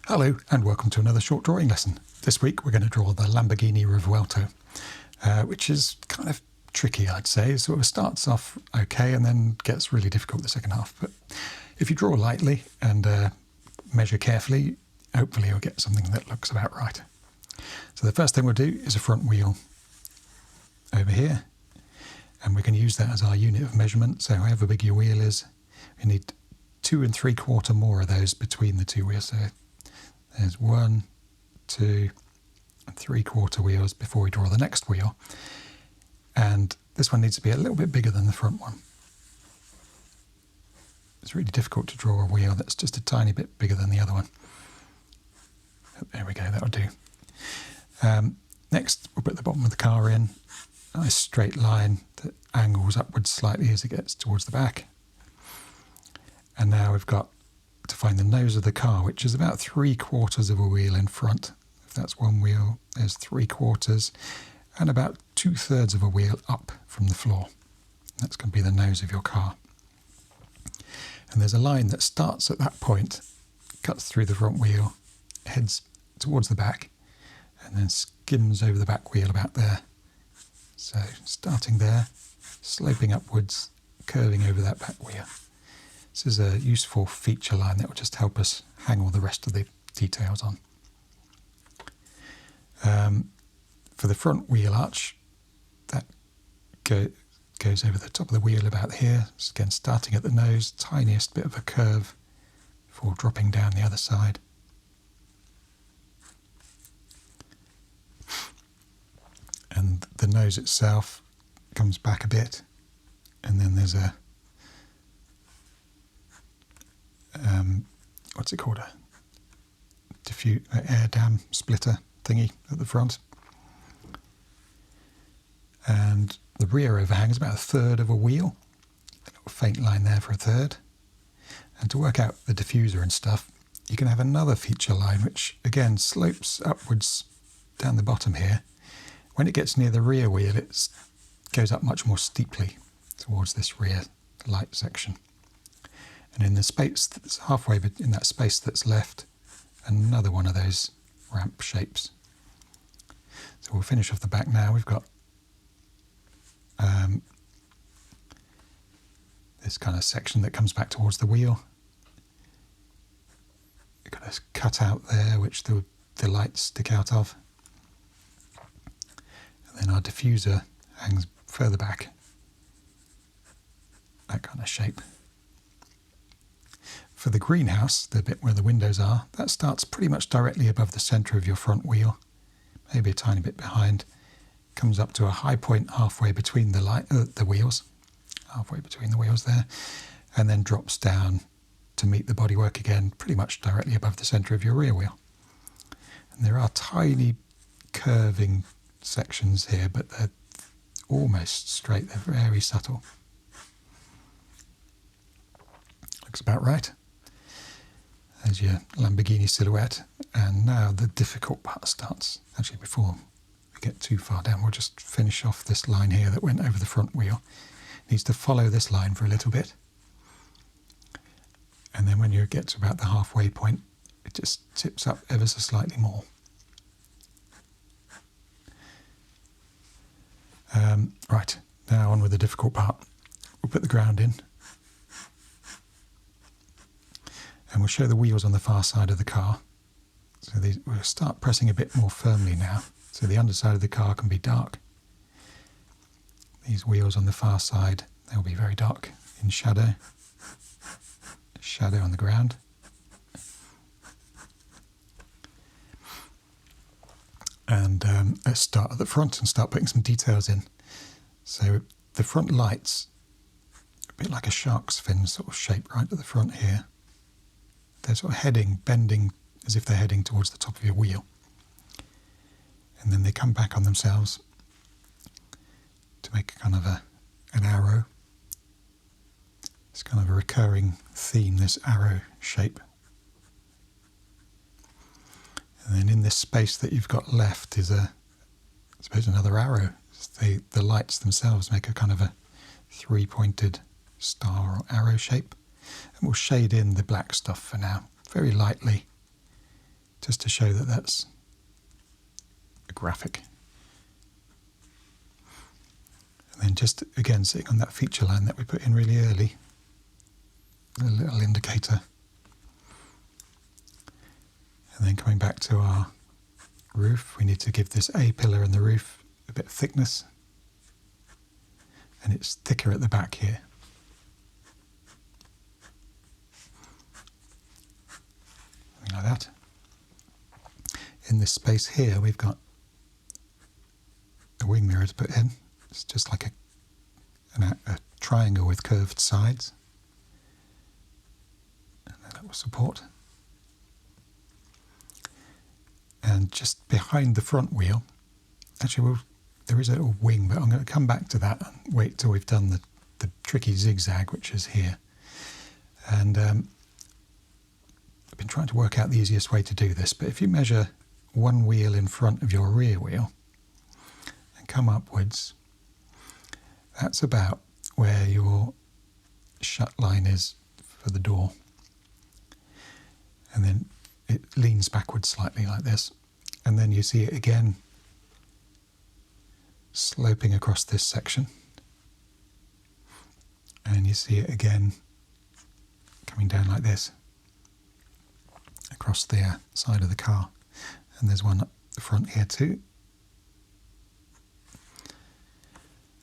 Hello and welcome to another short drawing lesson. This week we're going to draw the Lamborghini Revuelto, which is kind of tricky, I'd say. So it starts off okay and then gets really difficult the second half. But if you draw lightly and measure carefully, hopefully you'll get something that looks about right. So the first thing we'll do is a front wheel over here, and we can use that as our unit of measurement. So however big your wheel is, we need 2 3/4 more of those between the two wheels. So there's 1, 2 3/4 wheels before we draw the next wheel. And this one needs to be a little bit bigger than the front one. It's really difficult to draw a wheel that's just a tiny bit bigger than the other one. There we go, that'll do. Next, we'll put the bottom of the car in. A nice straight line that angles upwards slightly as it gets towards the back. And now we've got to find the nose of the car, which is about 3/4 of a wheel in front. If that's one wheel, there's 3/4, and about 2/3 of a wheel up from the floor. That's going to be the nose of your car. And there's a line that starts at that point, cuts through the front wheel, heads towards the back, and then skims over the back wheel about there. So starting there, sloping upwards, curving over that back wheel. This is a useful feature line that will just help us hang all the rest of the details on. For the front wheel arch, that goes over the top of the wheel about here. So again, starting at the nose, tiniest bit of a curve before dropping down the other side. And the nose itself comes back a bit, and then there's a what's it called, a air dam splitter thingy at the front. And the rear overhang is about 1/3 of a wheel, a little faint line there for 1/3. And to work out the diffuser and stuff, you can have another feature line which again slopes upwards down the bottom here. When it gets near the rear wheel, it goes up much more steeply towards this rear light section. And in the space that's halfway in that space that's left, another one of those ramp shapes. So we'll finish off the back now. We've got this kind of section that comes back towards the wheel. We've got a cutout there which the lights stick out of. And then our diffuser hangs further back. That kind of shape. For the greenhouse, the bit where the windows are, that starts pretty much directly above the centre of your front wheel, maybe a tiny bit behind, comes up to a high point halfway between the wheels, halfway between the wheels there, and then drops down to meet the bodywork again, pretty much directly above the centre of your rear wheel. And there are tiny curving sections here, but they're almost straight, they're very subtle. Looks about right. There's your Lamborghini silhouette, and now the difficult part starts. Actually, before we get too far down, we'll just finish off this line here that went over the front wheel. It needs to follow this line for a little bit, and then when you get to about the halfway point, it just tips up ever so slightly more. Right, now on with the difficult part. We'll put the ground in. And we'll show the wheels on the far side of the car. So we'll start pressing a bit more firmly now. So the underside of the car can be dark. These wheels on the far side, they'll be very dark in shadow. Shadow on the ground. And let's start at the front and start putting some details in. So the front lights, a bit like a shark's fin sort of shape right at the front here. They're sort of bending as if they're heading towards the top of your wheel. And then they come back on themselves to make a kind of an arrow. It's kind of a recurring theme, this arrow shape. And then in this space that you've got left is I suppose another arrow. The lights themselves make a kind of a 3-pointed star or arrow shape. And we'll shade in the black stuff for now, very lightly, just to show that that's a graphic. And then just again sitting on that feature line that we put in really early, a little indicator. And then coming back to our roof, we need to give this A pillar in the roof a bit of thickness. And it's thicker at the back here. Something like that. In this space here, we've got a wing mirror to put in. It's just like a triangle with curved sides. And that will support. And just behind the front wheel, actually there is a little wing, but I'm going to come back to that and wait till we've done the tricky zigzag, which is here. And I've been trying to work out the easiest way to do this, but if you measure one wheel in front of your rear wheel and come upwards, that's about where your shut line is for the door. And then it leans backwards slightly like this. And then you see it again sloping across this section. And you see it again coming down like this across the side of the car. And there's one up the front here too.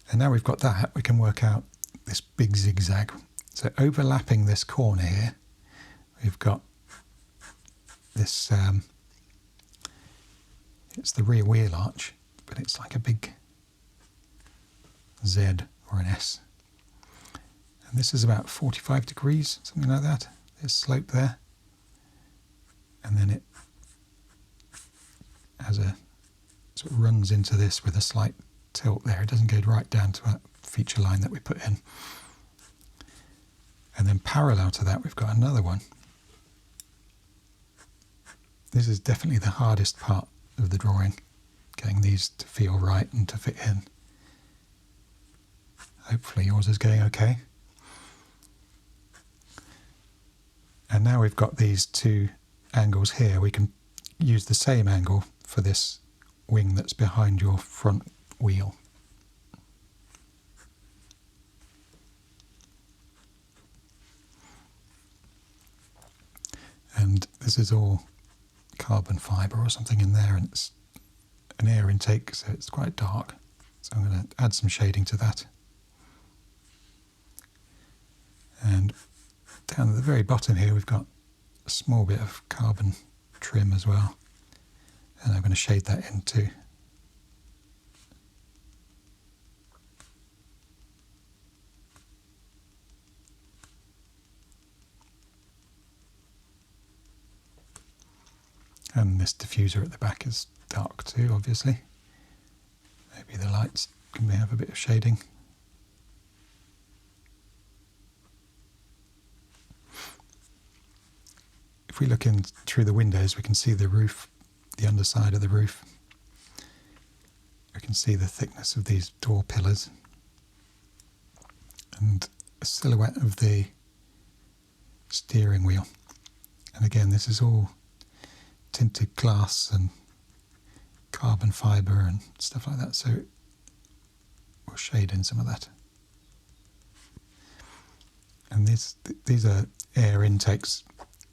And now we've got that, we can work out this big zigzag. So overlapping this corner here, we've got this, it's the rear wheel arch, but it's like a big Z or an S. And this is about 45 degrees, something like that. There's slope there. And then it has a sort of runs into this with a slight tilt there. It doesn't go right down to that feature line that we put in. And then parallel to that, we've got another one. This is definitely the hardest part of the drawing, getting these to feel right and to fit in. Hopefully yours is going okay. And now we've got these two angles here. We can use the same angle for this wing that's behind your front wheel. And this is all carbon fibre or something in there, and it's an air intake, so it's quite dark. So I'm going to add some shading to that. And down at the very bottom here, we've got a small bit of carbon trim as well. And I'm going to shade that in too. And this diffuser at the back is dark too, obviously. Maybe the lights can have a bit of shading. If we look in through the windows, we can see the roof, the underside of the roof. We can see the thickness of these door pillars. And a silhouette of the steering wheel. And again, this is all tinted glass and carbon fibre and stuff like that, so we'll shade in some of that. And these are air intakes,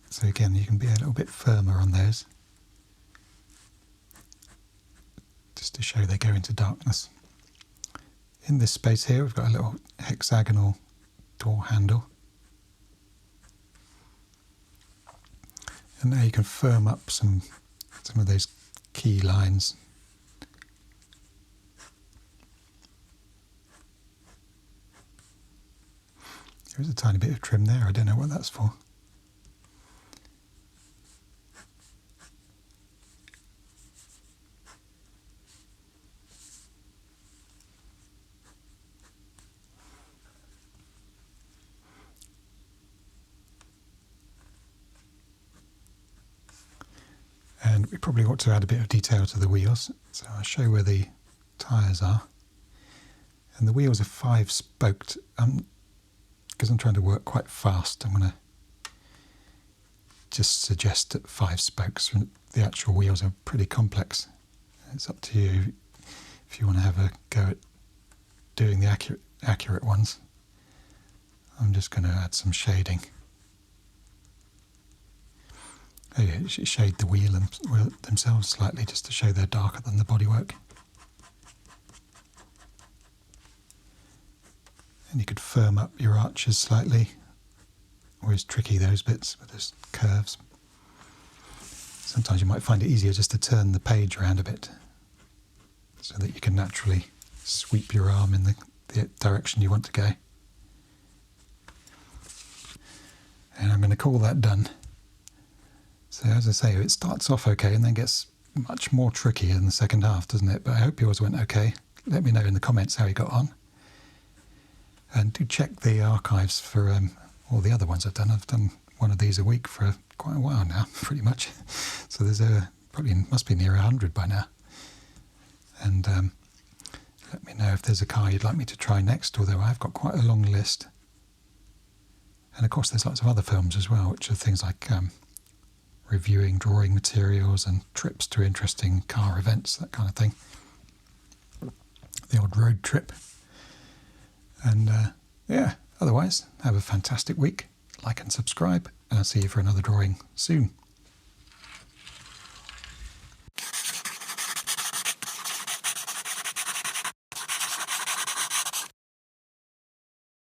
so again you can be a little bit firmer on those, just to show they go into darkness. In this space here we've got a little hexagonal door handle. And now you can firm up some of those key lines. There's a tiny bit of trim there, I don't know what that's for. And we probably ought to add a bit of detail to the wheels. So I'll show where the tyres are. And the wheels are 5-spoked. Because I'm trying to work quite fast, I'm going to just suggest that 5 spokes. The actual wheels are pretty complex. It's up to you if you want to have a go at doing the accurate ones. I'm just going to add some shading. Oh yeah, shade the wheel themselves slightly just to show they're darker than the bodywork. And you could firm up your arches slightly. Always tricky, those bits with those curves. Sometimes you might find it easier just to turn the page around a bit so that you can naturally sweep your arm in the direction you want to go. And I'm going to call that done. So as I say, it starts off okay and then gets much more tricky in the second half, doesn't it? But I hope yours went okay. Let me know in the comments how you got on. And do check the archives for all the other ones I've done. I've done one of these a week for quite a while now, pretty much. So there's probably must be near 100 by now. And let me know if there's a car you'd like me to try next, although I've got quite a long list. And of course there's lots of other films as well, which are things like reviewing drawing materials and trips to interesting car events, that kind of thing. The odd road trip. And yeah, otherwise, have a fantastic week. Like and subscribe, and I'll see you for another drawing soon.